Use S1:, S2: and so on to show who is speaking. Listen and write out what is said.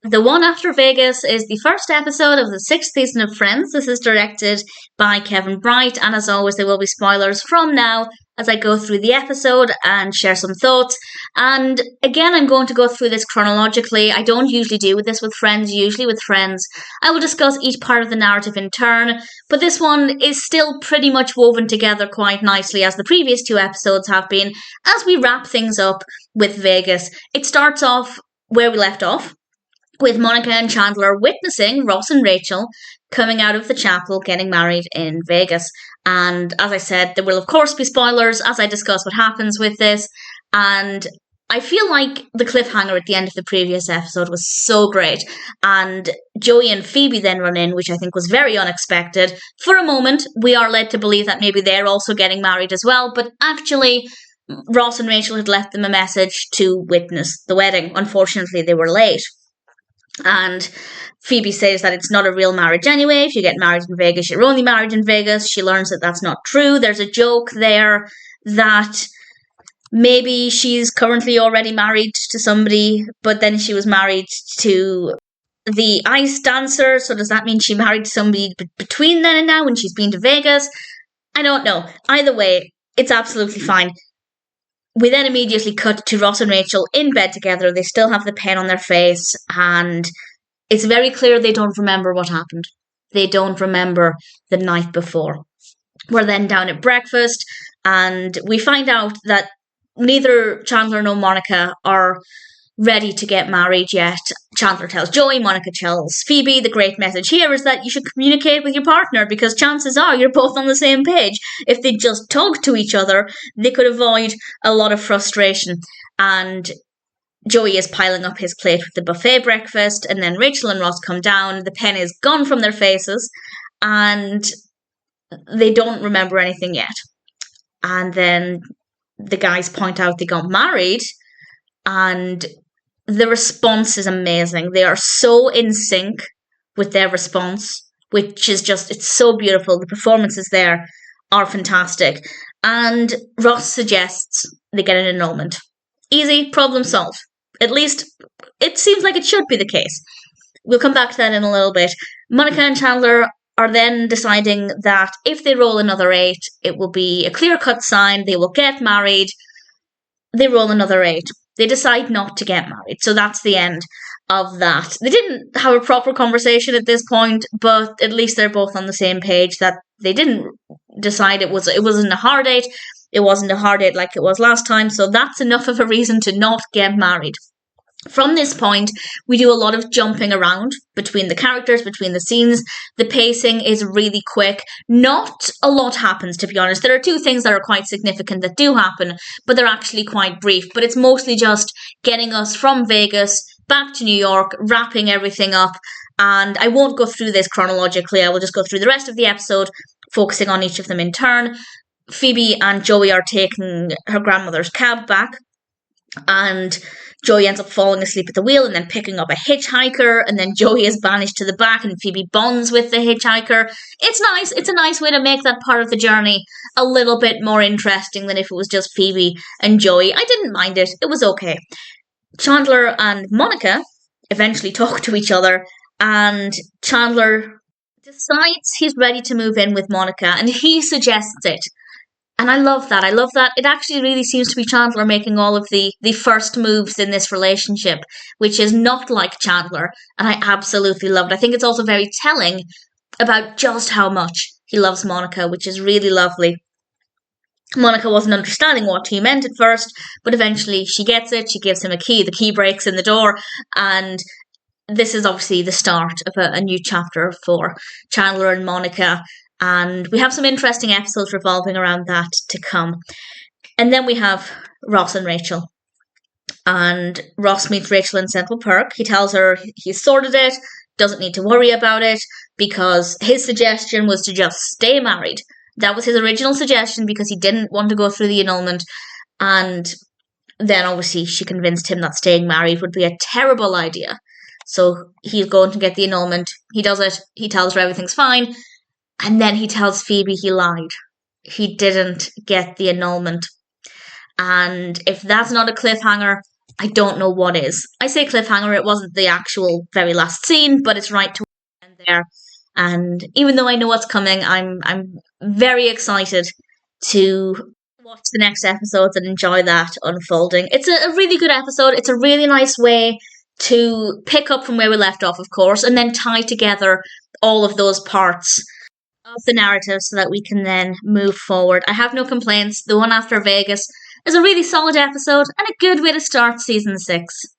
S1: The one after Vegas is the first episode of the 6th season of Friends. This is directed by Kevin Bright, and as always, there will be spoilers from now as I go through the episode and share some thoughts. And again, I'm going to go through this chronologically. I don't usually do this with Friends. Usually with Friends, I will discuss each part of the narrative in turn, but this one is still pretty much woven together quite nicely, as the previous 2 episodes have been, as we wrap things up with Vegas. It starts off where we left off, with Monica and Chandler witnessing Ross and Rachel coming out of the chapel getting married in Vegas. And as I said, there will of course be spoilers as I discuss what happens with this. And I feel like the cliffhanger at the end of the previous episode was so great. And Joey and Phoebe then run in, which I think was very unexpected. For a moment, we are led to believe that maybe they're also getting married as well. But actually, Ross and Rachel had left them a message to witness the wedding. Unfortunately, they were late. And Phoebe says that it's not a real marriage anyway. If you get married in Vegas, you're only married in Vegas. She learns that that's not true. There's a joke there that maybe she's currently already married to somebody, but then she was married to the ice dancer. So does that mean she married somebody between then and now when she's been to Vegas? I don't know. Either way, it's absolutely fine. We then immediately cut to Ross and Rachel in bed together. They still have the pain on their face, and it's very clear they don't remember what happened. They don't remember the night before. We're then down at breakfast, and we find out that neither Chandler nor Monica are ready to get married yet. Chandler tells Joey, Monica tells Phoebe. The great message here is that you should communicate with your partner, because chances are you're both on the same page. If they just talk to each other, they could avoid a lot of frustration. And Joey is piling up his plate with the buffet breakfast, and then Rachel and Ross come down. The pen is gone from their faces, and they don't remember anything yet. And then the guys point out they got married, and the response is amazing. They are so in sync with their response, which is just, it's so beautiful. The performances there are fantastic. And Ross suggests they get an annulment. Easy, problem solved. At least, it seems like it should be the case. We'll come back to that in a little bit. Monica and Chandler are then deciding that if they roll another 8, it will be a clear-cut sign. They will get married. They roll another 8. They decide not to get married. So that's the end of that. They didn't have a proper conversation at this point, but at least they're both on the same page that they didn't decide it wasn't a hard 8. It wasn't a hard 8 like it was last time. So that's enough of a reason to not get married. From this point, we do a lot of jumping around between the characters, between the scenes. The pacing is really quick. Not a lot happens, to be honest. There are 2 things that are quite significant that do happen, but they're actually quite brief. But it's mostly just getting us from Vegas back to New York, wrapping everything up. And I won't go through this chronologically. I will just go through the rest of the episode, focusing on each of them in turn. Phoebe and Joey are taking her grandmother's cab back, and Joey ends up falling asleep at the wheel and then picking up a hitchhiker, and then Joey is banished to the back and Phoebe bonds with the hitchhiker. It's nice. It's a nice way to make that part of the journey a little bit more interesting than if it was just Phoebe and Joey. I didn't mind it. It was okay. Chandler and Monica eventually talk to each other, and Chandler decides he's ready to move in with Monica, and he suggests it. And I love that. I love that. It actually really seems to be Chandler making all of the first moves in this relationship, which is not like Chandler. And I absolutely love it. I think it's also very telling about just how much he loves Monica, which is really lovely. Monica wasn't understanding what he meant at first, but eventually she gets it. She gives him a key. The key breaks in the door. And this is obviously the start of a new chapter for Chandler and Monica. And we have some interesting episodes revolving around that to come. And then we have Ross and Rachel. And Ross meets Rachel in Central Park. He tells her he's sorted it, doesn't need to worry about it, because his suggestion was to just stay married. That was his original suggestion because he didn't want to go through the annulment. And then obviously she convinced him that staying married would be a terrible idea. So he's going to get the annulment. He does it. He tells her everything's fine. And then he tells Phoebe he lied. He didn't get the annulment. And if that's not a cliffhanger, I don't know what is. I say cliffhanger, it wasn't the actual very last scene, but it's right to end there. And even though I know what's coming, I'm very excited to watch the next episodes and enjoy that unfolding. It's a really good episode. It's a really nice way to pick up from where we left off, of course, and then tie together all of those parts of the narrative so that we can then move forward. I have no complaints. The one after Vegas is a really solid episode and a good way to start season 6.